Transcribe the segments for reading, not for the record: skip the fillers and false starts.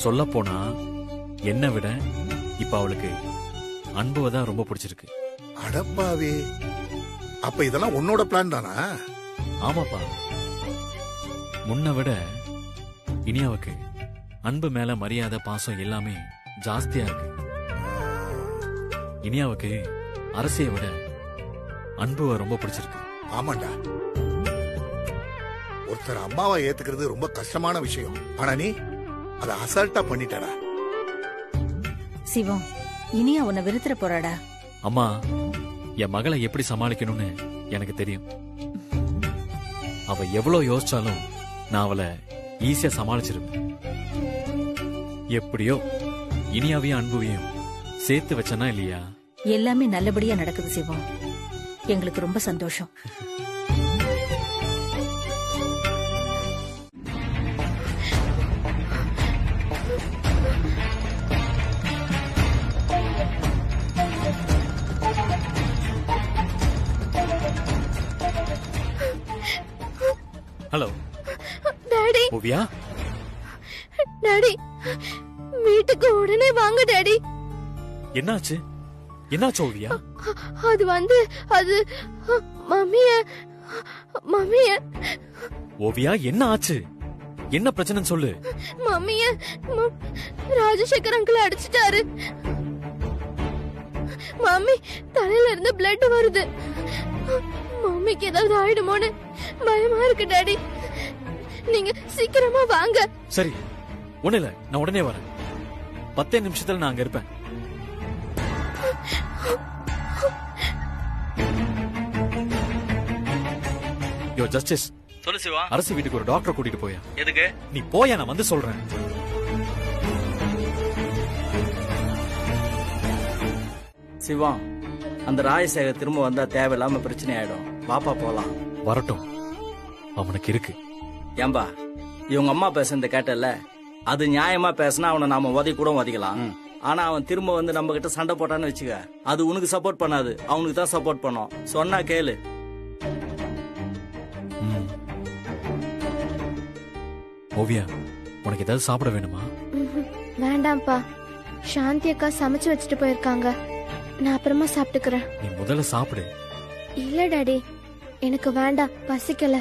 சொல்ல போனா என்ன விட இப்ப அவளுக்கு அன்புவை தான் ரொம்ப பிடிச்சிருக்கு. அடப்பாவே, அப்ப இதெல்லாம் உன்னோட பிளான் தானா? ஆமாப்பா, முன்ன விட இனியாவுக்கு அன்பு மேல மரியாதை பாசம் எல்லாமே ஜாஸ்தியா இருக்கு. இனியாவுக்கு அரசியை விட அன்புவை ரொம்ப பிடிச்சிருக்கு. ஆமாண்டா, ஒருத்தர் அம்மாவை ஏத்துக்கிறது ரொம்ப கஷ்டமான விஷயம். ஆனா நீ அத அசால்ட்டா பண்ணிட்டடா. சிவம், இனியா உன்னை விருத்துற போறாடா. அம்மா, என் மகளை எப்படி சமாளிக்கணும்னு எனக்கு தெரியும். அவ எவ்வளவு யோசிச்சாலும் நான் அவளை ஈஸியா சமாளிச்சிருவேன். எப்படியோ இனியாவையும் அன்புவையும் சேர்த்து வச்சனா இல்லையா? எல்லாமே நல்லபடியா நடக்குது சிவம். எங்களுக்கு ரொம்ப சந்தோஷம். Hello daddy. ஓவியா, டாடி, வீட்டுக்கு உடனே வாங்க டாடி. என்னாச்சு? என்னாச்சு ஓவியா? அது மம்மிய மம்மிய ஓவியா, என்ன ஆச்சு? என்ன பிரச்சனை சொல்லு. மம்மிய ராஜசேகர் அங்கிள் அடிச்சிட்டாரு. மம்மி தலையில இருந்து பிளட் வருது. மம்மிக்கு ஏதாவது ஆயிடுமோன்னு பயமா இருக்கு டாடி. நீங்க சீக்கிரமா வாங்க. சரி, ஒண்ணு இல்ல, நான் உடனே வரேன். 10 நிமிஷத்துல நான் அங்க இருப்பேன். யோ ஜஸ்டிஸ், சொல்லு சிவா. அரசு வீட்டுக்கு ஒரு டாக்டர் கூட்டிட்டு போயா? எதுக்கு? நீ போயா, நான் வந்து சொல்றேன். சிவா, அந்த ராஜசேகர் திரும்ப வந்தா தேவையில்லாம பிரச்சனை ஆயிடும். பாப்பா போலாம். வரட்டும், அவனுக்கு இருக்கு. ஏம்பா, இவங்க அம்மா பேசுறத கேட்டல, அது நியாயமா பேசினா அவனை நாம உதவி கூட உதைக்கலாம். ஆனா அவன் திரும்ப வந்து நம்ம கிட்ட சண்டை போட்டான்னு வச்சுக்க, அது உனக்கு சப்போர்ட் பண்ணாது, அவனுக்கு தான் சப்போர்ட் பண்ணும். சொன்னா கேளு. ஓவியா, உனக்கு ஏதாவது சாப்பிட வேணுமா? வேண்டாம்ப்பா, சாந்தி அக்கா சமைச்சு வச்சுட்டு போயிருக்காங்க. நான் அப்புறமா சாப்பிட்டுக்கிறேன். நீ முதல்ல சாப்பிடு. இல்ல டாடி, எனக்கு வேண்டாம், பசிக்கல.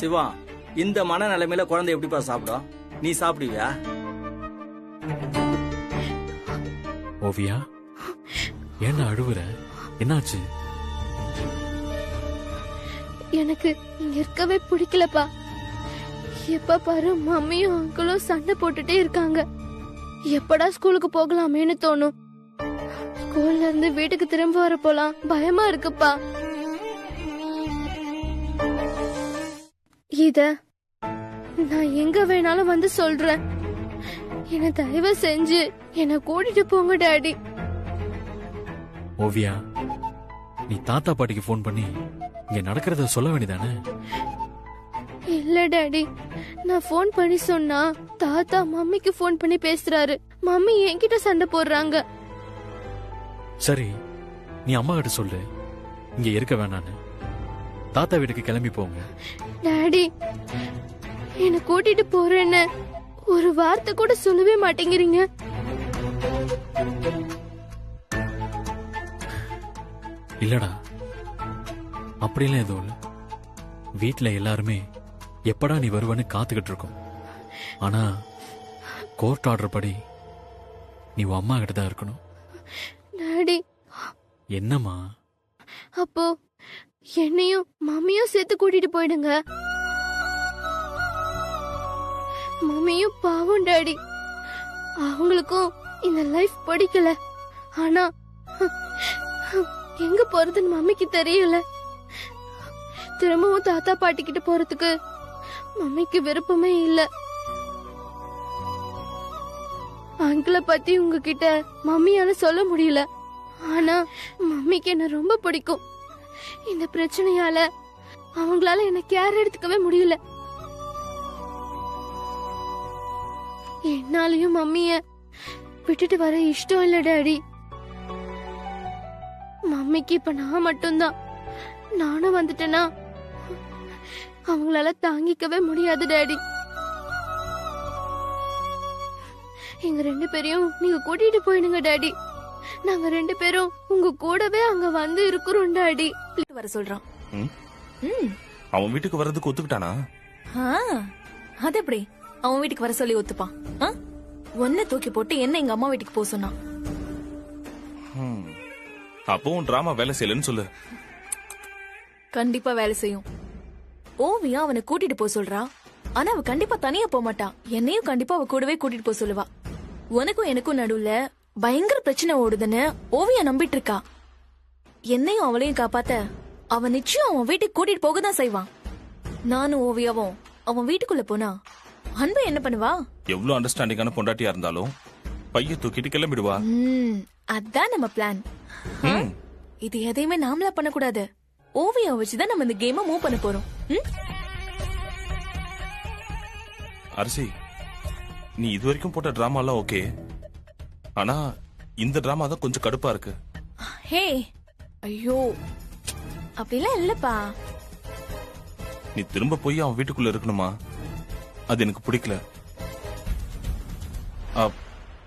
சிவா, இந்த மனநிலைமையில குழந்தை எப்படிப்பா சாப்பிடும்? நீ சாப்பிடுவியா? ஓவியா, என்ன அழுவுற? என்னாச்சு? எனக்கு இங்க இருக்கவே பிடிக்கலப்பா. எப்ப பாரு மம்மியும் அங்கிளும் சண்டை போட்டுட்டே இருக்காங்க. எப்படா ஸ்கூலுக்கு போகலாமேன்னு தோணும். ஸ்கூல்ல இருந்து வீட்டுக்கு திரும்ப வர போலாம் பயமா இருக்குப்பா. இத நான் எங்க வேணாலும் வந்து சொல்றேன். என்ன தயவு செஞ்சு என்ன கூட்டிட்டு போங்க டாடி. ஓவியா, நீ தாத்தா பாட்டிக்கு போன் பண்ணி இங்க நடக்கிறத சொல்ல வேண்டியதானே? இல்ல டாடி, நான் போன் பண்ணி சொன்னா தாத்தா மம்மிக்கு போன் பண்ணி பேசுறாரு. மம்மி என்கிட்ட சண்டை போடுறாங்க. சரி, நீ அம்மா கிட்ட சொல்லு இங்க இருக்க வேணான்னு. தாத்தா வீட்டுக்கு கிளம்பி போங்க. டாடி, என்ன கூட்டிட்டு போறேன்னு ஒரு வார்த்தை கூட சொல்லவே மாட்டேங்கிறீங்க. இல்லடா, அப்படிலாம் எதுவும் இல்ல. வீட்டுல எல்லாருமே எப்படா நீ வருவன்னு காத்துக்கிட்டு இருக்கோம். ஆனா கோர்ட் ஆர்டர் படி நீ உன் அம்மா கிட்ட தான் இருக்கணும். டாடி. என்னம்மா? அப்போ என்னையும் மம்மியும் சேர்த்து கூட்டிட்டு போயிடுங்க. மம்மியும் பாவம் டாடி, அவங்களுக்கும் இந்த லைஃப் பிடிக்கல. ஆனா எங்க போறதுன்னு மம்மிக்கு தெரியல. திரும்பவும் தாத்தா பாட்டி கிட்ட போறதுக்கு மம்மிக்கு விருப்பமே இல்ல. அங்கிளை பத்தி உங்ககிட்ட மம்மியால சொல்ல முடியல. ஆனா மம்மிக்கு என்ன ரொம்ப பிடிக்கும். இந்த பிரச்சனையால அவங்களால என்ன கேர் எடுத்துக்கவே முடியல. என்னாலயும் மம்மிய விட்டுட்டு வர இஷ்டம் இல்ல டாடி. மம்மிக்கு இப்ப நான் மட்டும்தான். நானும் வந்துட்டேனா அவங்களால தாங்கிக்கவே முடியாது டாடி. எங்க 2 பேரையும் நீங்க கூட்டிட்டு போயிடுங்க டாடி. நாங்க 2 பேரும் உங்க கூடவே அங்க வந்து இருக்கிறோம் டாடி. வர சொல்றான். ம்? ம். அவன் வீட்டுக்கு வர்றதுக்கு ஒத்துக்கிட்டானா? ஆ, அது எப்படி அவன் வீட்டுக்கு வர சொல்லி ஒத்துப்பான்? ஆ? ஒன்ன தூக்கி போட்டு என்ன எங்க அம்மா வீட்டுக்கு போக சொன்னான். ம். அப்பவும் டிராமா வேலை செய்யலன்னு சொல்லு. கண்டிப்பா வேலை செய்யும். ஓவியா அவனை கூட்டிட்டு போக சொல்றா. ஆனா அவ கண்டிப்பா தனியா போக மாட்டா. என்னையும் கண்டிப்பா அவ கூடவே கூட்டிட்டு போக சொல்லுவா. உனக்கும் எனக்கும் நடுவுல பயங்கர பிரச்சனை ஓடுதுன்னு ஓவியா நம்பிட்டு இருக்கா. என்னையும் அவளையும் காப்பாத்த அவன் நிச்சயம் அவன் வீட்டுக்கு கூட்டிட்டு போக தான் செய்வான். நானும் ஓவியாவும் அவன் வீட்டுக்குள்ள போனா அன்பு என்ன பண்ணுவா? எவ்வளவு அண்டர்ஸ்டாண்டிங்கான பொண்டாட்டியா இருந்தாலும் பைய தூக்கிட்டு கிளம்பிடுவா. அதான் நம்ம பிளான். ம். இது எதையுமே நாமளா பண்ணக்கூடாது. ஓவியா வச்சுதான் நம்ம இந்த கேமை மூவ் பண்ண போறோம். ம்? அரசி, நீ இது வரைக்கும் போட்ட டிராமா எல்லாம் ஓகே. ஆனா இந்த டிராமா தான் கொஞ்சம் கடுப்பா இருக்கு. ஹே, ஐயோ, அப்படிலாம் இல்லப்பா. நீ திரும்ப போய் அவன் வீட்டுக்குள்ள இருக்கணுமா? அது எனக்கு பிடிக்கல.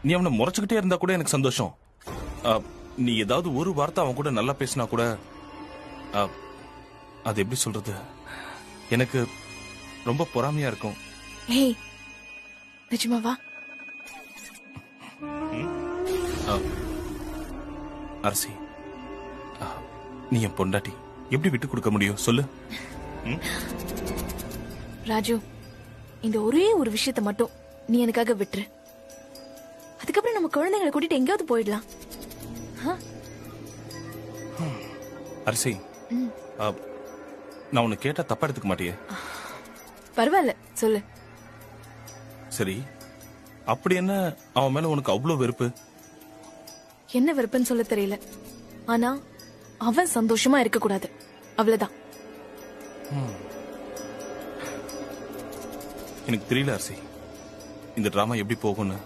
நீ அவனை முறைச்சுக்கிட்டே இருந்தா கூட எனக்கு சந்தோஷம். நீ ஏதாவது ஒரு வார்த்தை அவன் கூட நல்லா பேசினா கூட அது எப்படி சொல்றது, எனக்கு ரொம்ப பொறாமையா இருக்கும். ஏய், நிஜமாவா? அரசி, நீ என் பொண்டாட்டி, எப்படி விட்டு கொடுக்க முடியும் சொல்லு? ராஜு, இந்த ஒரே ஒரு விஷயத்த மட்டும் நீ எனக்காக விட்டுரு. அதுக்கப்புறம் நம்ம குழந்தைங்களை கூட்டிட்டு எங்கேயாவது போயிடலாம். அரசி, நான் உன்னை கேட்டா தப்பா எடுத்துக்க மாட்டியே? பரவாயில்ல, சொல்லு. சரி, அப்படி என்ன அவன் மேல உனக்கு அவ்வளவு வெறுப்பு? என்ன வெறுப்புன்னு சொல்ல தெரியல. ஆனா அவன் சந்தோஷமா இருக்க கூடாது, அவ்வளவுதான். எனக்கு தெரியல அரசி, இந்த டிராமா எப்படி போகும்னு.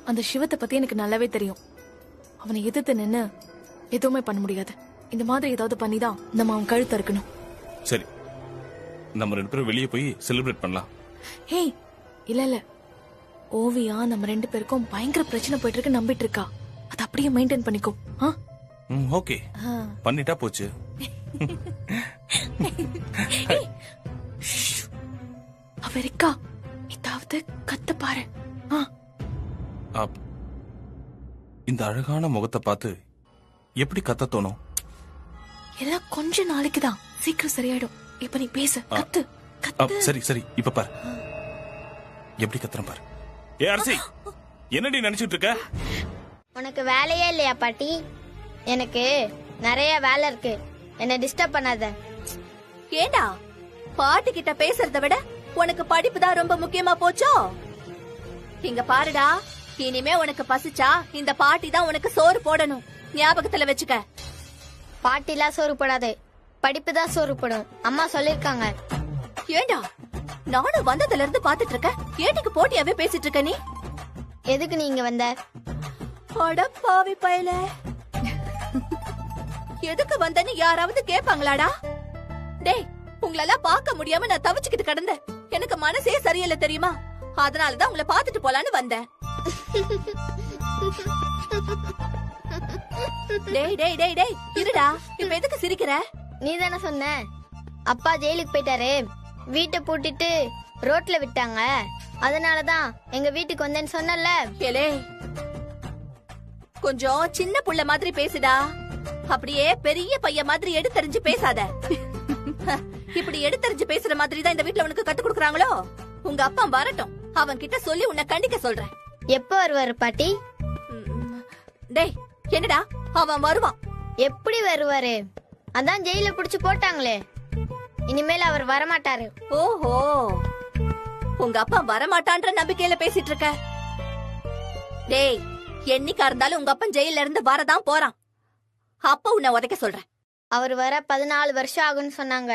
அந்த சிவத்தை பத்தி எனக்கு நல்லாவே தெரியும். அவனை எதிர்த்து நின்னு எதுவுமே பண்ண முடியாது. இந்த மாதிரி ஏதாவது பண்ணிதான் நம்ம அவன் கழுத்த இருக்கணும். சரி, நம்ம 2 பேரும் வெளியே போய் செலிப்ரேட் பண்ணலாம். ஹே, இல்ல இல்ல, ஓவியா நம்ம 2 பேருக்கும் பயங்கர பிரச்சனை போயிட்டு இருக்கு நம்பிட்டு இருக்கா. அது அப்படியே மெயின்டைன் பண்ணிக்கோ. ஓகே, பண்ணிட்டா போச்சு. அவ இருக்கா, ஏதாவது கத்த பாரு. இந்த அழகான முகத்தை பார்த்து எப்படி கத்த தோணும்? எல்லாம் கொஞ்ச நாளைக்கு தான், சீக்கிரம் சரியாயிடும். இப்ப நீ பேசு, கத்து கத்து. சரி சரி, இப்ப பாரு எப்படி கத்துறேன் பாரு. ஏ அரசி, என்னடி நினைச்சிட்டு இருக்க? உனக்கு வேலையே இல்லையா பாட்டி? எனக்கு நிறைய வேலை இருக்கு, என்ன டிஸ்டர்ப் பண்ணாத. ஏண்டா பாட்டி கிட்ட பேசுறத விட உனக்கு படிப்பு தான் ரொம்ப முக்கியமா போச்சோ? இங்க பாருடா, இனிமே உனக்கு பசிச்சா இந்த பாட்டி தான் உனக்கு சோறு போடணும், ஞாபகத்துல வச்சுக்க. பாட்டிலாம் சோறு போடாது, படிப்பு தான் சோறு போடும், அம்மா சொல்லிருக்காங்க. ஏண்டா, நானும் வந்ததுல இருந்து பாத்துட்டு இருக்க, ஏட்டிக்கு போட்டியாவே பேசிட்டு இருக்க நீ. எதுக்கு நீங்க வந்த? அட பாவி பயல, எதுக்கு வந்தன்னு யாராவது கேப்பாங்களாடா? டேய், உங்களெல்லாம் பார்க்க முடியாம நான் தவிச்சுக்கிட்டு கிடந்தேன். எனக்கு மனசே சரியில்லை தெரியுமா? அதனாலதான் உங்களை பாத்துட்டு போலான்னு வந்தேன். டேய் டேய் டேய் டேய், இருடா, இப்ப எதுக்கு சிரிக்கிற? நீ தானே சொன்ன அப்பா ஜெயிலுக்கு போயிட்டாரு, வீட்டை பூட்டிட்டு ரோட்ல விட்டாங்க, அதனாலதான் எங்க வீட்டுக்கு வந்தேன்னு சொன்னல. ஏலே, கொஞ்சம் சின்ன புள்ள மாதிரி பேசுடா, அப்படியே பெரிய பையன் மாதிரி எடுத்தறிஞ்சு பேசாத. இப்படி எடுத்தறிஞ்சு பேசுற மாதிரி தான் இந்த வீட்ல உனக்கு கத்து கொடுக்கறாங்களோ? உங்க அப்பா வரட்டும், அவன் கிட்ட சொல்லி உன்னை கண்டிக்க சொல்றேன். எப்ப வருவாரு பாட்டி? டேய், என்னடா, அவன் வருவான். எப்படி வருவாரு? அதான் ஜெயில புடிச்சு போட்டாங்களே, இனிமேல் அவர் வரமாட்டாரு. ஓஹோ, உங்க அப்பா வரமாட்டான்ற நம்பிக்கையில பேசிட்டு இருக்க? டேய், என்னைக்கா இருந்தாலும் உங்க அப்பா ஜெயில இருந்து வரதான் போறான். அப்ப உன்னை உதைக்க சொல்றேன். அவர் வர 14 வருஷம் ஆகும்னு சொன்னாங்க.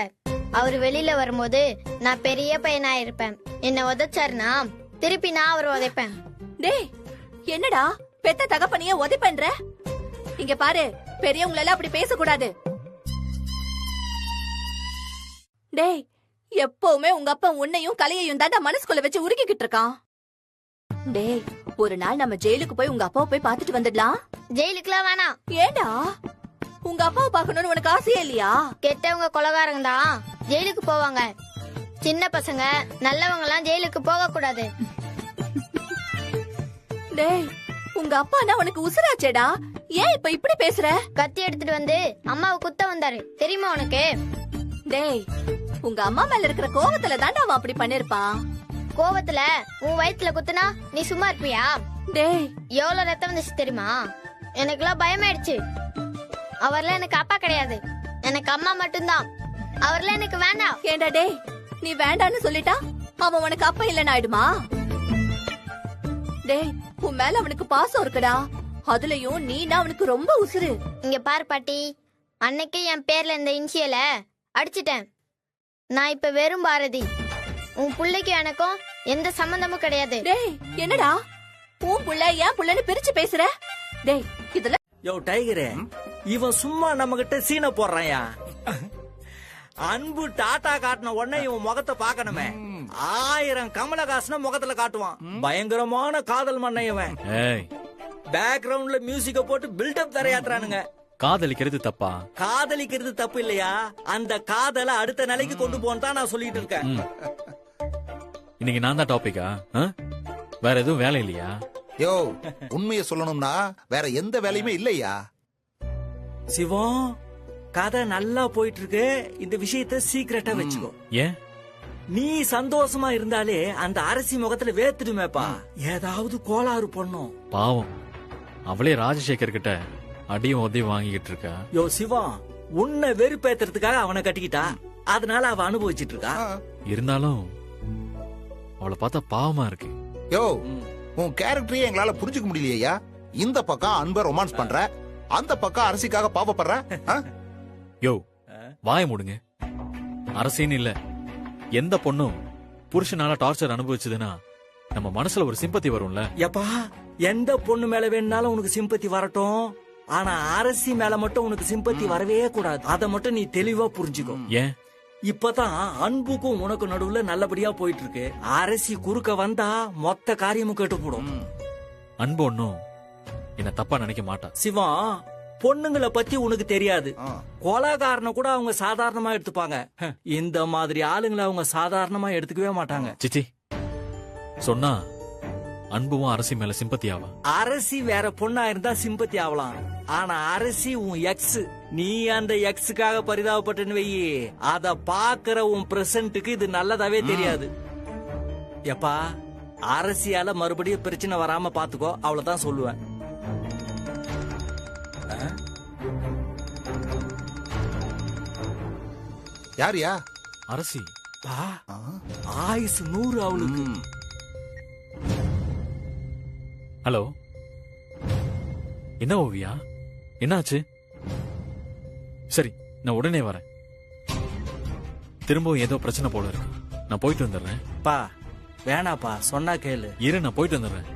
அவர் வெளியில வரும்போது நான் பெரிய பையனா இருப்பேன். என்ன உதைச்சாருனா திருப்பி நான் அவர் உதைப்பேன். டேய், என்னடா பெத்த தகப்பனையே உதைப்பன்ற? இங்க பாரு, பெரியவங்களெல்லாம் அப்படி பேசக்கூடாது. டேய், எப்பவுமே உங்க அப்பா உன்னையும் கலையையும் தாண்டா மனசுக்குள்ள வச்சு உருக்கிக்கிட்டு இருக்கான். டேய், ஒரு நாள் நம்ம ஜெயிலுக்கு போய் உங்க அப்பாவை போய் பாத்துட்டு வந்துடலாம். ஜெயிலுக்குலாம் வேணாம். ஏண்டா, உங்க அப்பாவை பார்க்கணும்னு உனக்கு ஆசையே இல்லையா? கெட்டவங்க கொலகாரங்க தான் ஜெயிலுக்கு போவாங்க. சின்ன பசங்க நல்லவங்க எல்லாம் ஜெயிலுக்கு போக கூடாது. டேய், உங்க அப்பானா உனக்கு உசுராச்சேடா. ஏன் இப்ப இப்படி பேசுற? கத்தி எடுத்துட்டு வந்து அம்மாவை குத்த வந்தாரு, தெரியுமா உனக்கு? டேய், உங்க அம்மா மேல இருக்கிற கோவத்துல தாண்டா அவன் அப்படி பண்ணிருப்பான். கோவத்துல உன் வயித்துல குத்துனா நீ சும்மா இருப்பியா? டேய், எவ்வளவு ரத்தம் வந்துச்சு தெரியுமா? எனக்குலாம் பயமாயிடுச்சு. அவர்லாம் எனக்கு அப்பா கிடையாது, எனக்கு அம்மா மட்டும்தான். அவர்லாம் எனக்கு வேண்டாம். ஏண்டா டேய், நீ வேண்டான்னு சொல்லிட்டா அவன் உனக்கு அப்பா இல்லன்னு ஆயிடுமா? டேய், உன் மேல அவனுக்கு பாசம் இருக்குடா. அதுலயும் நீனா அவனுக்கு ரொம்ப உசுரு. இங்க பாரு பாட்டி, அன்னைக்கு என் பேர்ல இந்த இன்சியல அடிச்சிட்டேன். நான் இப்ப வெறும் பாரதி. உன் புள்ளைக்கு எனக்கும் எந்த சம்பந்தமும் கிடையாது. டேய், என்னடா உன் புள்ள ஏன் புள்ளன்னு பிரிச்சு பேசுற? டேய், இதுல யோ டைகரே, இவன் சும்மா நம்ம கிட்ட சீனை போடுறான்யா. அன்பு டாட்டா காட்டின உடனே இவன் முகத்தை பாக்கணுமே. 1000 கமலஹாசன முகத்துல காட்டுவான். பயங்கரமான காதல் மண்ணை இவன். ஏய், பேக்ரவுண்ட்ல மியூசிக்க போட்டு பில்டப் தரையாத்துறானுங்க. காதலிக்கிறது தப்பா? காதலிக்கிறது தப்பு இல்லையா, அந்த காதலை அடுத்த நிலைக்கு கொண்டு போன்னு தான் நான் சொல்லிட்டு இருக்கேன். இன்னைக்கு நான் தான் டாபிக்கா? வேற எதுவும் வேலை இல்லையா? யோ, உண்மையை சொல்லணும்னா வேற எந்த வேலையுமே இல்லையா? சிவம், கதை நல்லா போயிட்டு இருக்கு. இந்த விஷயத்த சீக்கிரட்டா வச்சுக்கோ. ஏன்? நீ சந்தோஷமா இருந்தாலே அந்த அரசி முகத்துல வேத்துடுமேப்பா. ஏதாவது கோளாறு பண்ணும். பாவம், அவளே ராஜசேகர் கிட்ட அடியும் உதவி வாங்கிக்கிட்டு இருக்கா. யோ சிவா, உன்னை வெறுப்பேத்துறதுக்காக அவனை கட்டிக்கிட்டா, அதனால அவ அனுபவிச்சிட்டு இருக்கா. இருந்தாலும் அவளை பார்த்தா பாவமா இருக்கு. யோ, உன் கேரக்டரையே எங்களால புரிஞ்சுக்க முடியலையா? இந்த பக்கம் அன்பை ரொமான்ஸ் பண்ற, அந்த பக்கம் அரசிக்காக பாவப்படுற. யோ, வாய மூடுங்க. அரசின்னு இல்ல, எந்த பொண்ணும் புருஷனால டார்ச்சர் அனுபவிச்சதுன்னா நம்ம மனசுல ஒரு சிம்பத்தி வரும்ல. எப்பா, எந்த பொண்ணு மேல வேணாலும் உனக்கு சிம்பத்தி வரட்டும், ஆனா அரசி மேல மட்டும் உனக்கு சிம்பத்தி வரவே கூடாது. அத மட்டும் நீ தெளிவா புரிஞ்சுக்கோ. ஏன்? இப்பதான் அன்புக்கும் உனக்கு நடுவுல நல்லபடியா போயிட்டு இருக்கு. அரசி குறுக்க வந்தா மொத்த காரியமும் கேட்டு போடும். அன்பு ஒன்னும் என்ன தப்பா நினைக்க மாட்டா. சிவா, பொண்ணுங்களை பத்தி உனக்கு தெரியாது. கொலைகாரனை கூட அவங்க சாதாரணமா எடுத்துப்பாங்க. இந்த மாதிரி ஆளுங்களை அவங்க சாதாரணமா எடுத்துக்கவே மாட்டாங்க. சிச்சி, சொன்னா அன்புவும் அரசி மேல சிம்பத்தி ஆவா? அரசி வேற பொண்ணா இருந்தா சிம்பத்தி ஆகலாம், ஆனா அரசி உன் எக்ஸ். நீ அந்த எக்ஸுக்காக பரிதாபப்பட்டுன்னு வெயி, அத பாக்குற உன் பிரசன்ட்டுக்கு இது நல்லதாவே தெரியாது. எப்பா, அரசியால மறுபடியும் பிரச்சனை வராம பாத்துக்கோ, அவ்வளவுதான் சொல்லுவேன். யாரியா? அரசி. ஆயுசு 100 அவளுக்கு. ஹலோ, என்ன ஓவியா, என்னாச்சு? சரி, நான் உடனே வரேன். திரும்பவும் ஏதோ பிரச்சனை போல இருக்கு, நான் போயிட்டு வந்துடுறேன். பா, வேணாப்பா, சொன்னா கேளு. இரு, நான் போயிட்டு வந்துடுறேன்.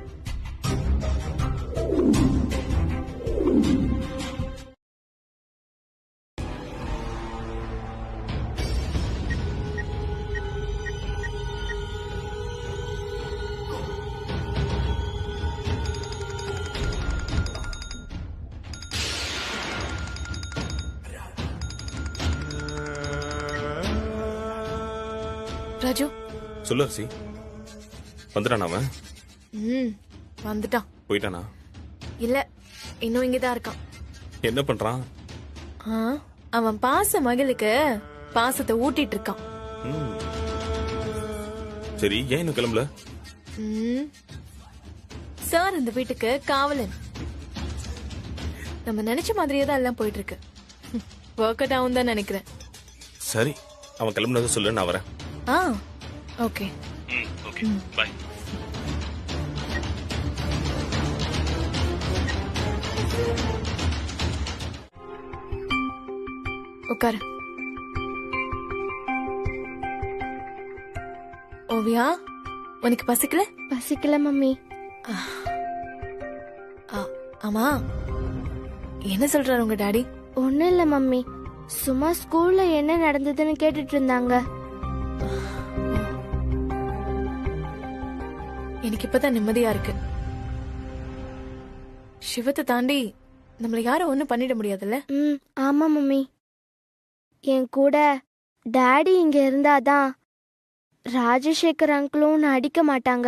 ராஜு, சொல்லு அரசி. வந்துட்டான் அவன்? வந்துட்டான். போயிட்டானா? இல்ல, இன்னும் இங்கதான் இருக்கான். என்ன பண்றான்? அவன் பாச மகளுக்கு பாசத்தை ஊட்டிட்டு இருக்கான். சரி, ஏன் இன்னும் கிளம்பல? சார் இந்த வீட்டுக்கு காவலன். நம்ம நினைச்ச மாதிரியே தான் எல்லாம் போயிட்டு இருக்கு. ஒர்க் அவுட் ஆகும் தான் நினைக்கிறேன். சரி, அவன் கிளம்புனதை சொல்லு, நான் வரேன். ஓகே. Okay, bye. உட்காரு. ஓவியா, உனக்கு பசிக்கல? பசிக்கல மம்மி. ஆமா, என்ன சொல்றாரு உங்க டாடி? ஒண்ணும் இல்ல மம்மி, சும்மா ஸ்கூல்ல என்ன நடந்ததுன்னு கேட்டுட்டு இருந்தாங்க. எனக்கு இப்பதான் நிம்மதியா இருக்கு. சிவத்தை தாண்டி நம்மள யாரும் ஒண்ணும் பண்ணிட முடியாதுல்ல. ஆமா மம்மி. என் கூட டாடி இங்க இருந்தாதான் ராஜசேகர் அங்கிளும் உன்னை அடிக்க மாட்டாங்க.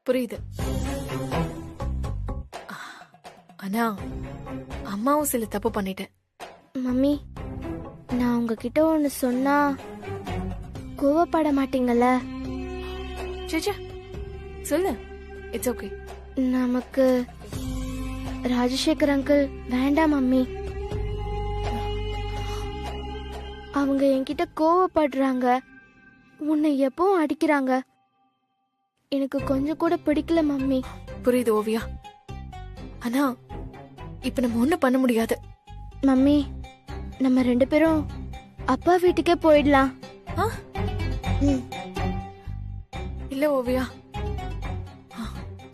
புரியுது. ஆனா அம்மாவும் சில தப்பு பண்ணிட்டேன். மம்மி, நான் உங்ககிட்ட ஒன்னு சொன்னா கோவப்பட மாட்டீங்கல்ல? சேச்சா சொல்லு, இட்ஸ் ஓகே. நமக்கு ராஜசேகர் அங்கிள் வேண்டாம் மம்மி. அவங்க என்கிட்ட கோவப்படுறாங்க, உன்னை எப்பவும் அடிக்கிறாங்க. எனக்கு கொஞ்சம் கூட பிடிக்கல மம்மி. புரியுது ஓவியா. ஆனா இப்ப நம்ம ஒண்ணும் பண்ண முடியாது. மம்மி, நம்ம 2 பேரும் அப்பா வீட்டுக்கே போயிடலாம். இல்ல ஓவியா,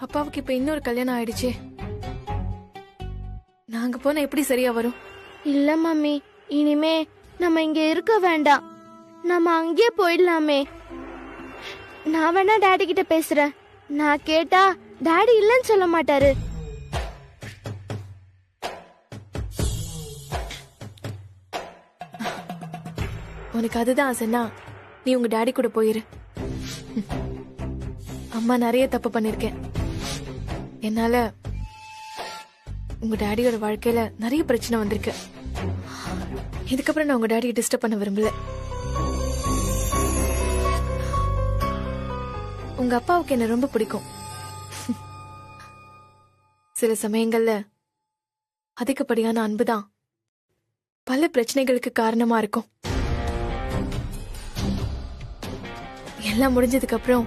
அப்பாவுக்கு இப்ப இன்னொரு கல்யாணம் ஆயிடுச்சே. நாங்க போனா எப்படி சரியா வரும்? இல்ல மம்மி, இனிமே நம்ம இங்க இருக்க வேண்டாம், நம்ம அங்கே போயிடலாமே. நான் வேணா டாடி கிட்ட பேசுறேன். நான் கேட்டா டாடி இல்லன்னு சொல்ல மாட்டாரு. உனக்கு அதுதான் ஆசைன்னா நீ உங்க டாடி கூட போயிரு. அம்மா நிறைய தப்பு பண்ணிருக்கேன். என்னால உங்க டாடியோட வாழ்க்கையில நிறைய பிரச்சனை வந்திருக்கு. இதுக்கப்புறம் நான் உங்க டாடியை டிஸ்டர்ப் பண்ண விரும்பல. உங்க அப்பாவுக்கு என்ன ரொம்ப பிடிக்கும். சில சமயங்கள்ல அதிகப்படியான அன்புதான் பல பிரச்சனைகளுக்கு காரணமா இருக்கும். எல்லாம் முடிஞ்சதுக்கு அப்புறம்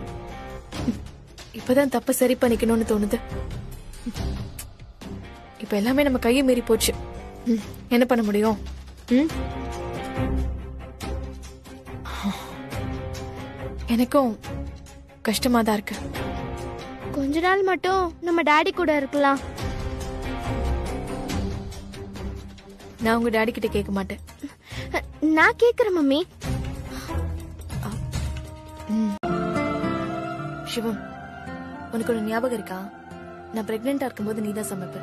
இப்பதான் தப்ப சரி பண்ணிக்கணும்னு தோணுது. இப்ப எல்லாமே நம்ம கையை மீறி போச்சு. என்ன பண்ண முடியும்? எனக்கும் கஷ்டமா தான் இருக்கு. கொஞ்ச நாள் மட்டும் நம்ம டாடி கூட இருக்கலாம். நான் உங்க டாடி கிட்ட கேட்க மாட்டேன். நான் கேக்குறேன் மம்மி. சிவம், உனக்கு ஒரு ஞாபகம் இருக்கா? நான் பிரெக்னெண்டா இருக்கும்போது நீ தான் சமைப்ப.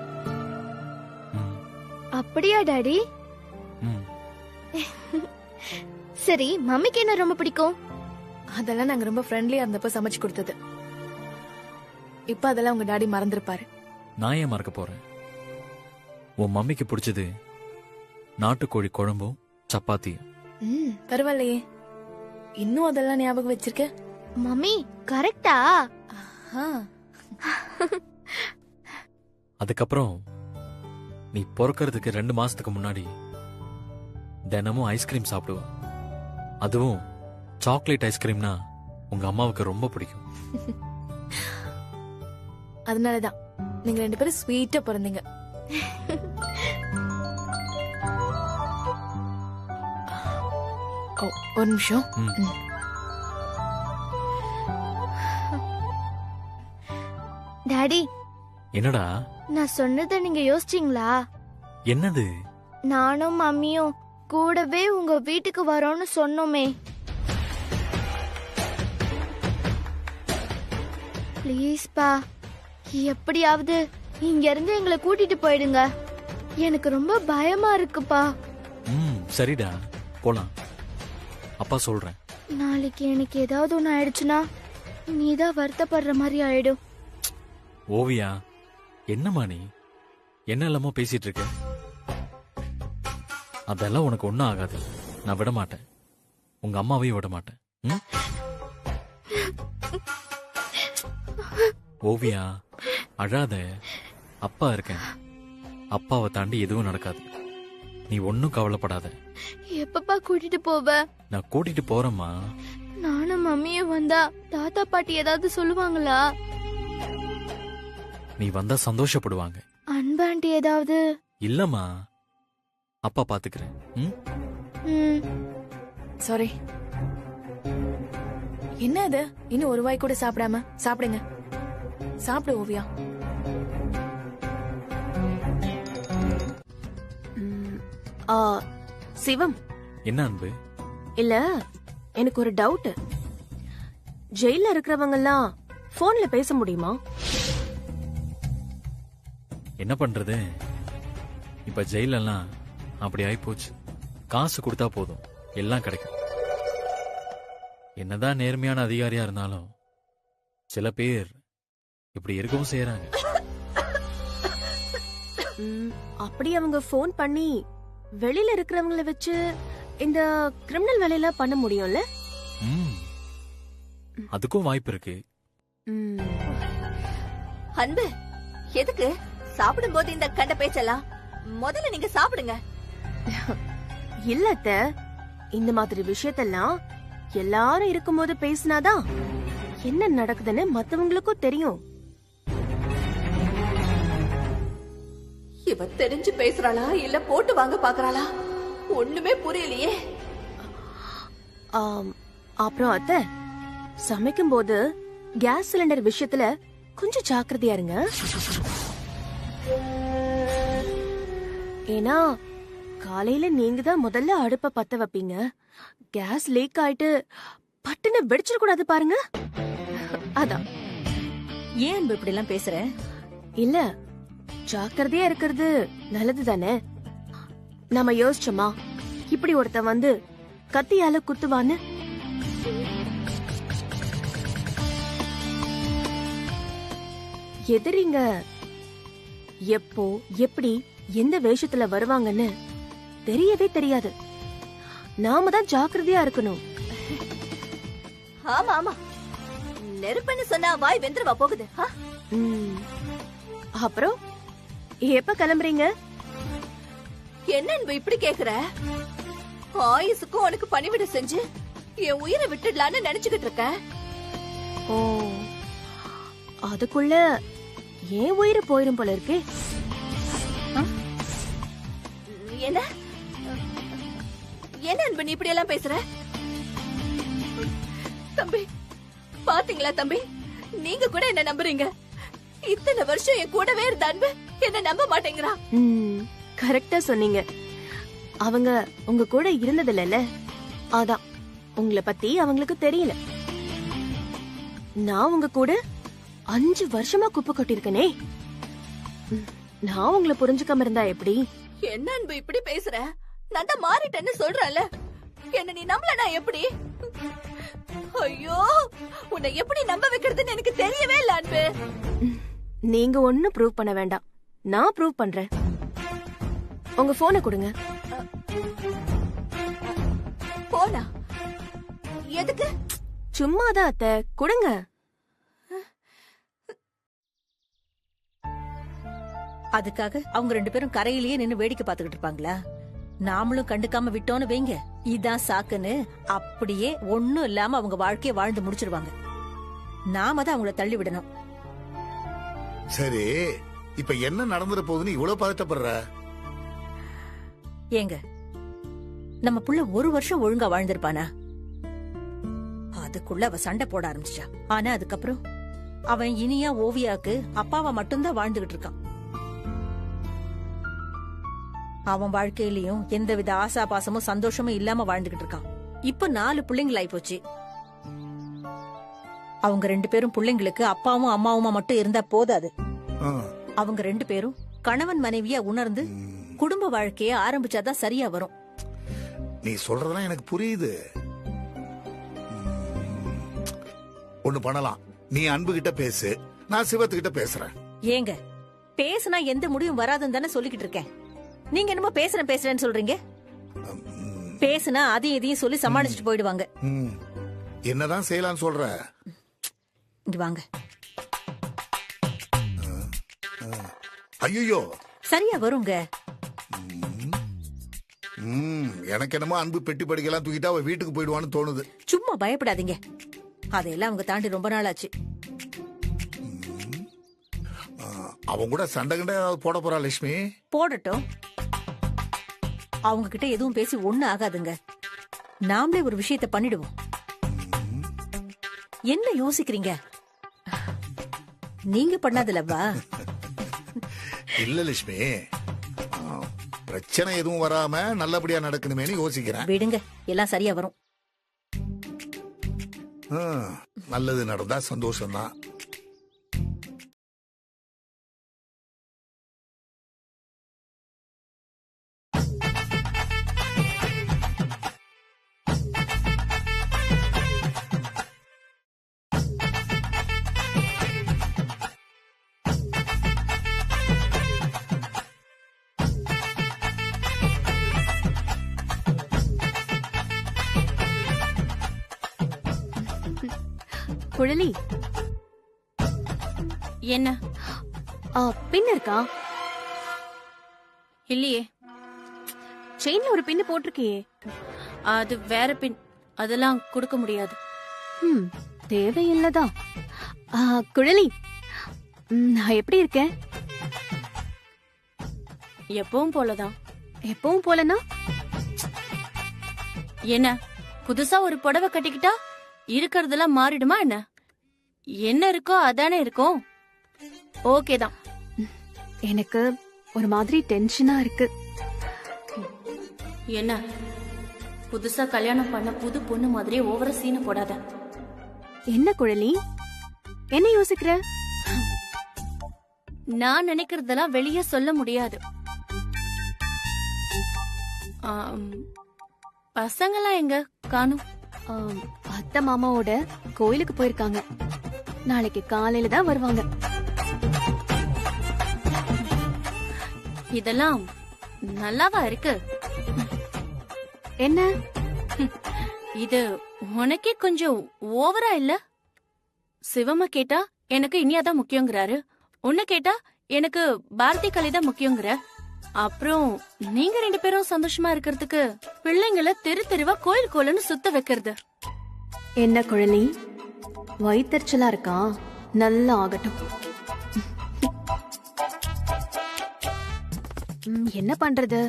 அப்படியா டாடி? சரி, மம்மிக்கு என்ன ரொம்ப பிடிக்கும்? அதெல்லாம் நாங்க ரொம்ப ஃப்ரெண்ட்லியா இருந்தப்ப சமைச்சு கொடுத்தது. இப்ப அதெல்லாம் உங்க டாடி மறந்துருப்பாரு. நான் ஏன் மறக்க போறேன்? உன் மம்மிக்கு பிடிச்சது நாட்டுக்கோழி குழம்பும் சப்பாத்தியும். பரவாயில்லையே, இன்னும் அதெல்லாம் ஞாபகம் வச்சிருக்க. மம்மி கரெக்டா? அதுக்கப்புறம் நீ பிறக்கிறதுக்கு 2 மாசத்துக்கு முன்னாடி தினமும் ஐஸ்கிரீம் சாப்பிடுவ. அதுவும் சாக்லேட் ஐஸ்கிரீம்னா உங்க அம்மாவுக்கு ரொம்ப பிடிக்கும். அதனாலதான் நீங்க 2 பேரும் ஸ்வீட்டா பிறந்தீங்க. ஒரு நிமிஷம். டாடி, என்னடா? நான் சொன்னதை நீங்க யோசிச்சீங்களா? என்னது? நானும் மம்மியும் கூடவே உங்க வீட்டுக்கு வரோம்னு சொன்னோமே. ப்ளீஸ் பா, எப்படியாவது இங்க இருந்து எங்களை கூட்டிட்டு போயிடுங்க. எனக்கு ரொம்ப பயமா இருக்குப்பா. சரிடா, போலாம். அப்பா சொல்றேன். நாளைக்கு எனக்கு ஏதாவது ஒண்ணு ஆயிடுச்சுன்னா நீதான் வருத்தப்படுற மாதிரி ஆயிடும். ஓவியா, என்னம்மா நீ என்ன இல்லாம பேசிட்டு இருக்க? அதெல்லாம் உனக்கு ஒண்ணும் ஆகாது. நான் விட மாட்டேன், உங்க அம்மாவையும் விட மாட்டேன். ஓவியா, அழாத. அப்பா இருக்கேன். அப்பாவை தாண்டி எதுவும் நடக்காது. நீ ஒன்னும் கவலைப்படாத. எப்பப்பா கூட்டிட்டு போவ? நான் கூட்டிட்டு போறேம்மா. நானும் மம்மியும் வந்தா தாத்தா பாட்டி ஏதாவது சொல்லுவாங்களா? நீ வந்தா சந்தோஷப்படுவாங்க. அன்பாண்டி ஏதாவது? இல்லம்மா, அப்பா பாத்துக்கிறேன். சாரி. என்ன அது? இன்னும் ஒரு வாய் கூட சாப்பிடாம? சாப்பிடுங்க, சாப்பிடு ஓவியா. சிவம். என்ன அன்பு? இல்ல, எனக்கு ஒரு டவுட். ஜெயில இருக்கிறவங்க எல்லாம் போன்ல பேச முடியுமா? என்ன பண்றது, இப்ப ஜெயிலெல்லாம் அப்படி ஆயிப்போச்சு. காசு கொடுத்தா போதும், எல்லாம் கிடைக்கும். என்னதான் நேர்மையான அதிகாரியா இருந்தாலும் சில பேர் இப்படி இருக்கவும் செய்யறாங்க. அப்படி அவங்க போன் பண்ணி வெளியில இருக்கிறவங்கள வச்சு இந்த கிரிமினல் வேலையெல்லாம் பண்ண முடியும்ல? அதுக்கும் வாய்ப்பு இருக்கு. அன்பு, எதுக்கு சாப்பிடும் போது இந்த கண்ட பேச்செல்லாம்? முதல்ல நீங்க சாப்பிடுங்க. இல்ல அத்தை, இந்த மாதிரி விஷயத்தெல்லாம் எல்லாரும் இருக்கும்போது பேசினாதான் என்ன நடக்குதுன்னு மத்தவங்களுக்கும் தெரியும். இவ தெரிஞ்சு பேசுறாளா இல்ல போட்டு வாங்க பாக்குறாளா? ஒண்ணுமே புரியலையே. அப்புறம் அத்தை, சமைக்கும் போது கேஸ் சிலிண்டர் விஷயத்துல கொஞ்சம் ஜாக்கிரதையா இருங்க. ஏன்னா காலையில நீங்க தான் முதல்ல அடுப்ப பத்த வைப்பீங்க. கேஸ் லீக் ஆயிட்டு பட்டுன்னு வெடிச்சிட கூடாது பாருங்க. அதான். ஏன் அன்பு இப்படி எல்லாம் பேசுற? இல்ல, ஜாக்கிரதையா இருக்கிறது நல்லது தானே. நாம யோசிச்சோமா இப்படி ஒருத்த வந்து கத்தியால குத்துவான்னு? எதிரிங்க எப்போ எப்படி எந்த வேஷத்துல வருவாங்கன்னு தெரியவே தெரியாது. நாம தான் ஜாக்கிரதையா இருக்கணும். ஆமா ஆமா, நெருப்புன்னு சொன்னா வாய் வெந்துருவா போகுது. அப்புறம் எப்ப கிளம்புறீங்க? என்ன அன்பு இப்படி கேக்குற? ஆயுசுக்கும் உனக்கு பணிவிட செஞ்சு என் உயிரை விட்டுடலான்னு நினைச்சுக்கிட்டு இருக்க. ஓ, அதுக்குள்ள ஏன் உயிரை போயிரும் போல இருக்கு. என்ன என்ன அன்பு நீ இப்படி எல்லாம் பேசுற? தம்பி, பாத்தீங்களா தம்பி, நீங்க கூட என்ன நம்புறீங்க. இத்தனை வருஷம் என் கூடவே இருந்த அன்பு என்ன நம்ப மாட்டேங்கிறா. கரெக்டா சொன்னீங்க. அவங்க உங்க கூட இருந்தது இல்ல, அதான் உங்களை பத்தி அவங்களுக்கு தெரியல. நான் உங்க கூட 5 வருஷமா குப்பை கொட்டிருக்கனே. நான் உங்களை புரிஞ்சுக்காம இருந்தா எப்படி? என்ன அன்பு இப்படி பேசுற? நான் தான் மாறிட்டேன்னு சொல்றல, என்ன நீ நம்பலனா எப்படி? ஐயோ, உன்னை எப்படி நம்ப வைக்கிறதுன்னு எனக்கு தெரியவே இல்ல அன்பு. நீங்க ஒண்ணும் ப்ரூவ் பண்ண வேண்டாம், நான் ப்ரூவ் பண்றேன். உங்க போனை கொடுங்க. போனா எதுக்கு? சும்மாதான் அத்தை, கொடுங்க. அதுக்காக அவங்க 2 பேரும் கரையிலேயே நின்னு வேடிக்கை பார்த்துக்கிட்டு இருப்பாங்களா? நாமளும் கண்டுக்காம விட்டோன்னு வைங்க, இதான் சாக்குன்னு அப்படியே ஒண்ணும் இல்லாம அவங்க வாழ்க்கைய வாழ்ந்து முடிச்சிருவாங்க. நாம தான் அவங்கள தள்ளி விடணும். சரி, இப்ப என்ன நடந்துற போகுதுன்னு இவ்வளவு பதட்டப்படுற? ஏங்க, நம்ம புள்ள 1 வருஷம் ஒழுங்கா வாழ்ந்திருப்பானா? அதுக்குள்ள அவ சண்டை போட ஆரம்பிச்சா. ஆனா அதுக்கப்புறம் அவன் இனியா ஓவியாக்கு அப்பாவா மட்டும்தான் வாழ்ந்துகிட்டு இருக்கான். அவன் வாழ்க்கையிலயும் எந்தவித ஆசா பாசமும் சந்தோஷமும் இல்லாம வாழ்ந்துகிட்டு இருக்கான். இப்ப 4 பிள்ளைங்களாயி போச்சு. அவங்க 2 பேரும் பிள்ளைங்களுக்கு அப்பாவும் அம்மாவுமா மட்டும் இருந்தா போதாது. அவங்க 2 பேரும் கணவன் மனைவியா உணர்ந்து குடும்ப வாழ்க்கைய ஆரம்பிச்சாதான் சரியா வரும். நீ சொல்றதெல்லாம் எனக்கு புரியுது. ஒண்ணு பண்ணலாம், நீ அன்பு கிட்ட பேசு, நான் சிவத்துக்கிட்ட பேசுறேன். ஏங்க, பேசுனா எந்த முடிவும் வராதுன்னு தானே சொல்லிக்கிட்டு இருக்கேன். நீங்க என்னமோ பேசுறேன்னு சொல்றீங்க. பேசுனா அதையும் இதையும் சொல்லி சமாளிச்சுட்டு போயிடுவாங்க. என்னதான் செய்யலாம்னு சொல்ற? இங்க வாங்க. ஐயோ, சரியா வருங்க. எனக்கு என்னமோ அன்பு பெட்டி படிக்கலாம் தூக்கிட்டா அவ வீட்டுக்கு போயிடுவான்னு தோணுது. சும்மா பயப்படாதீங்க, அதையெல்லாம் அவங்க தாண்டி ரொம்ப நாள் ஆச்சு. அவங்க கூட சண்டை கண்ட போட போறா லட்சுமி. போடட்டும், அவங்க கிட்ட எதுவும் பேசி ஒண்ணு ஆகாதுங்க. நாமளே ஒரு விஷயத்தை பண்ணிடுவோம். என்ன யோசிக்கிறீங்க? நீங்க பண்ணாதுலவா? இல்ல லட்சுமி, பிரச்சனை எதுவும் வராம நல்லபடியா நடக்கணுமேனு யோசிக்கிறேன். விடுங்க, எல்லாம் சரியா வரும். நல்லது நடந்தா சந்தோஷம்தான். குழலி, என்ன? பின் இருக்கா? இல்லையே. செயின்ல ஒரு பின்னு போட்டிருக்கியே. அது வேற பின், அதெல்லாம் கொடுக்க முடியாது. தேவையில்லதான். குழலி, நான் எப்படி இருக்கேன்? எப்பவும் போலதான். எப்பவும் போலனா என்ன? புதுசா ஒரு புடவை கட்டிக்கிட்டா இருக்கிறதெல்லாம் மாறிடுமா என்ன? என்ன இருக்கோ அதானே இருக்கும். ஓகே தான். எனக்கு ஒரு மாதிரி டென்ஷனா இருக்கு. என்ன? புதுசா கல்யாணம் பண்ண புது பொண்ணு மாதிரியே ஓவர சீனை போடாத. என்ன குழலி, என்ன யோசிக்கிற? நான் நினைக்கிறதெல்லாம் வெளியே சொல்ல முடியாது. பசங்கெல்லாம் எங்க காணும்? அத்தை மாமாவோட கோயிலுக்கு போயிருக்காங்க. நாளைக்கு காலையில தான் வருவாங்க. இதெல்லாம் நல்லாவா இருக்கு? என்ன இது உனக்கே கொஞ்சம் ஓவரா இல்ல? சிவம கேட்டா எனக்கு இனியாதான் முக்கியங்கிறாரு, உன்னை கேட்டா எனக்கு பாரதி கலை தான் முக்கியங்கிற. அப்புறம் நீங்க 2 பேரும் சந்தோஷமா இருக்கிறதுக்கு பிள்ளைங்களை தெரு தெருவா கோயில் கோலன்னு சுத்த வைக்கிறது. என்ன குழலி, வயிற்றுச்சலா இருக்கா? நல்லா ஆகட்டும். என்ன பண்றது,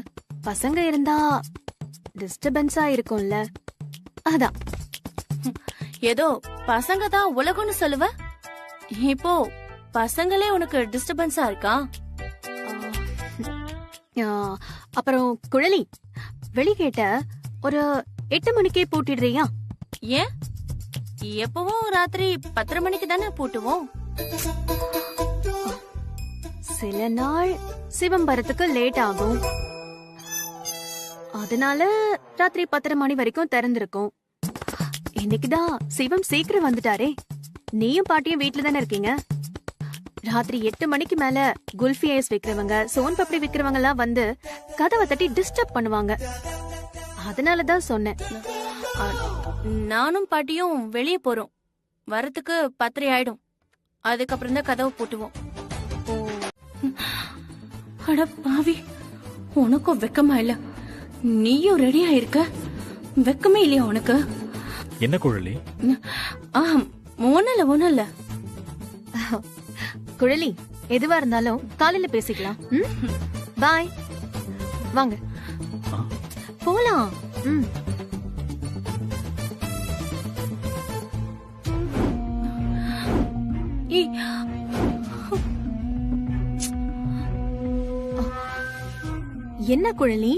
பசங்க இருந்தா டிஸ்டர்பன்ஸா இருக்கும்ல, அதான். ஏதோ பசங்க தான் உலகம்னு சொல்லுவ, இப்போ பசங்களே உனக்கு டிஸ்டர்பன்ஸா இருக்கா? அப்புறம் குழலி, வெளிகேட்ட ஒரு 8 மணிக்கே பூட்டிடுறியா? ஏன்? எப்பவும் ராத்திரி 10:30 மணிக்கு தானே பூட்டுவோம். சில நாள் சிவம் வரத்துக்கு லேட் ஆகும், அதனால ராத்திரி 10:30 மணி வரைக்கும் திறந்திருக்கும். இன்னைக்குதான் சிவம் சீக்கிரம் வந்துட்டாரே. நீயும் பாட்டியும் வீட்டுல தானே இருக்கீங்க. ராத்திரி 8 மணிக்கு மேல குல்ஃபி ஐஸ் விக்கிறவங்க, சோன் பப்படி விக்கிறவங்க எல்லாம் வந்து கதவை தட்டி டிஸ்டர்ப் பண்ணுவாங்க. அதனாலதான் சொன்னேன். நானும் பாட்டியும் வெளியே போறோம், வரத்துக்கு 10:30 ஆயிடும். அதுக்கப்புறம் தான் கதவை போட்டுவோம். அட பாவி, உனக்கும் வெக்கமா இல்ல? நீயும் ரெடியா இருக்க, வெக்கமே இல்லையா உனக்கு? என்ன குழலி? ஒண்ணும் இல்ல. குழலி, எதுவா இருந்தாலும் காலையில பேசிக்கலாம். பாய். வாங்க போலாம். என்ன குழலி,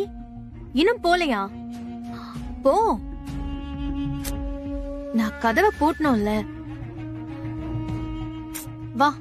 இன்னும் போலையா? போ. நான் கதவை பூட்டணும்ல. வா.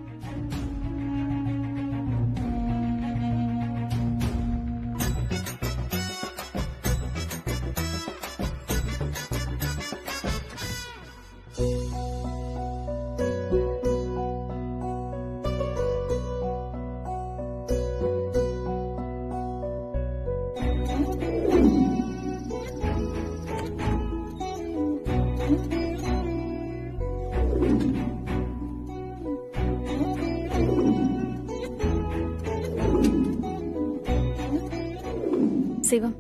சிவம்,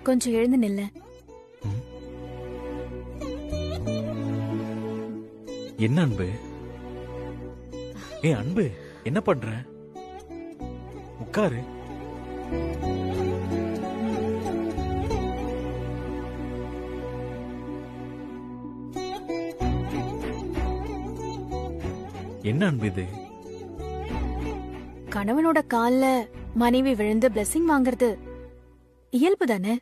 கொஞ்சம் எழுந்து நில்ல. என்ன அன்பு? அன்பு, என்ன பண்ற? உட்காரு. என்ன அன்பு இது? கணவனோட கால்ல மனைவி விழுந்து பிளெஸிங் வாங்குறது இயல்பு தானே?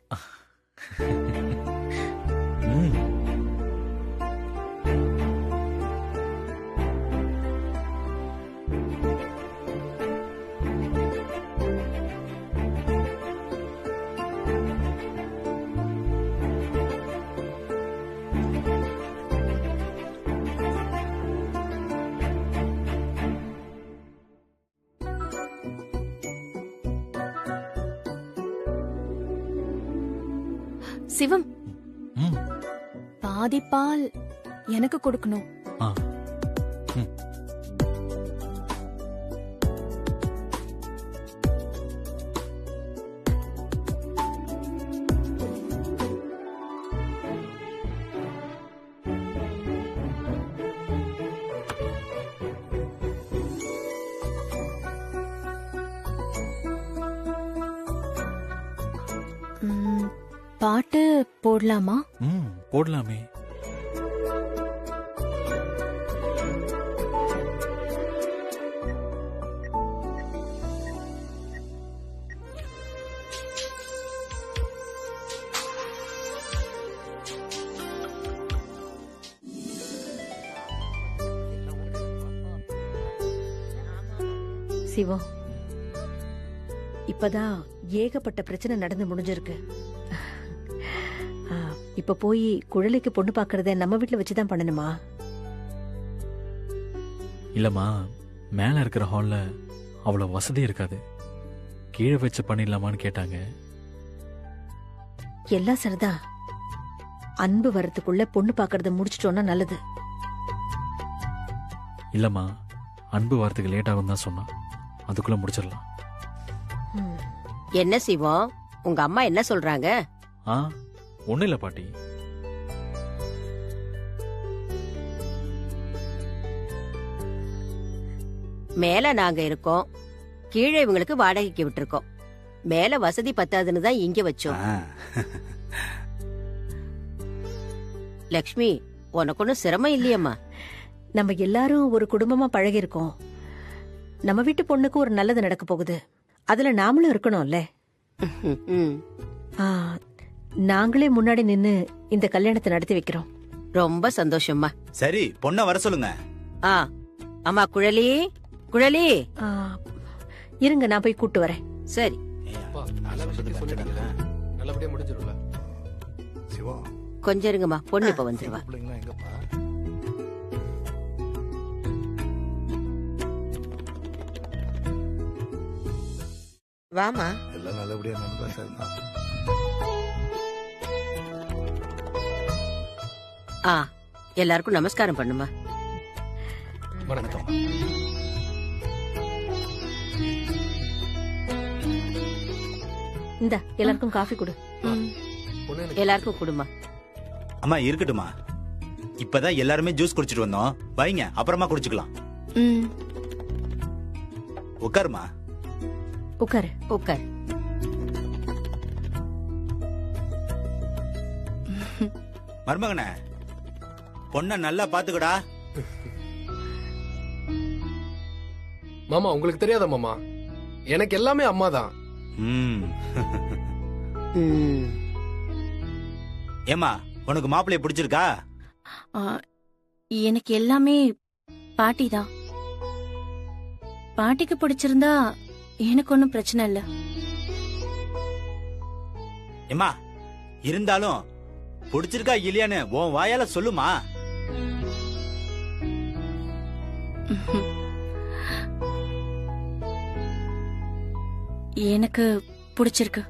சிவம், ம் பாதி பால் எனக்கு கொடுக்கணும். ஆ ம் பாட்டு போடலாமா? ம் போடலாமே. சிவம், இப்பதான் ஏகப்பட்ட பிரச்சனை நடந்து முடிஞ்சிருக்கு. இப்ப போய் குழலைக்கு பொண்ணு பாக்குறத நம்ம வீட்டுல வச்சுதான் பண்ணணுமா? இல்லம்மா, மேல இருக்கிற ஹால்ல அவ்வளவு வசதி இருக்காது. கீழே வச்சு பண்ணிடலாமான்னு கேட்டாங்க. எல்லாம் சரிதான். அன்பு வரத்துக்குள்ள பொண்ணு பாக்குறத முடிச்சிட்டோம்னா நல்லது. இல்லம்மா, அன்பு வாரத்துக்கு லேட் ஆகும் தான் சொன்னான். அதுக்குள்ள முடிச்சிடலாம். என்ன சிவம், உங்க அம்மா என்ன சொல்றாங்க? ஆ ஒண்ணு இல்ல பாட்டி. மேல நாங்க இருக்கோம், கீழே இவங்களுக்கு வாடகைக்கு விட்டுருக்கோம். மேல வசதி பத்தாதுன்னு தான் இங்க வச்சோம். லக்ஷ்மி, உனக்கு ஒன்னும் சிரமம் இல்லையம்மா. நம்ம எல்லாரும் ஒரு குடும்பமா பழகி இருக்கோம். நம்ம வீட்டு பொண்ணுக்கு ஒரு நல்லது நடக்க போகுது. அதுல நாமளும் இருக்கணும்ல. நாங்களே முன்னாடி நின்னு இந்த கல்யாணத்தை நடத்தி வைக்கிறோம். ரொம்ப சந்தோஷம்மா. சரி, பொண்ண வர சொல்லுங்க. அம்மா குழலி, குழலி. இருங்க, நான் போய் கூட்டு வரேன். சரி. நல்லபடியா முடிஞ்சிரும்ல. சிவா, கொஞ்சம் இருங்கம்மா, பொண்ணு இப்ப வந்துருவா. வாமா. எல்லாம் நல்லபடியா நடந்தா சரிதான். எல்லாருக்கும் நமஸ்காரம் பண்ணுமா. வணக்கம். இந்த எல்லாருக்கும் காஃபி கொடு. எல்லாருக்கும் குடுமா. அம்மா இருக்கட்டுமா, இப்பதான் எல்லாருமே ஜூஸ் குடிச்சிட்டு வந்தோம். வைங்க, அப்புறமா குடிச்சுக்கலாம். உட்காருமா. உட்காரு. உட்கார். மருமகனே, பொண்ண நல்லா பாத்துக்கடா. மாமா, உங்களுக்கு தெரியாதா மாமா, எனக்கு எல்லாமே அம்மா தான். ஏமா, உனக்கு மாப்பிள்ளைய பிடிச்சிருக்கா? எனக்கு எல்லாமே பாட்டி தான். பாட்டிக்கு பிடிச்சிருந்தா எனக்கு ஒன்னும் பிரச்சனை இல்ல. ஏமா, இருந்தாலும் பிடிச்சிருக்கா இல்லையான்னு உன் வாயால சொல்லுமா. எனக்கு பிடிச்சிருக்கு.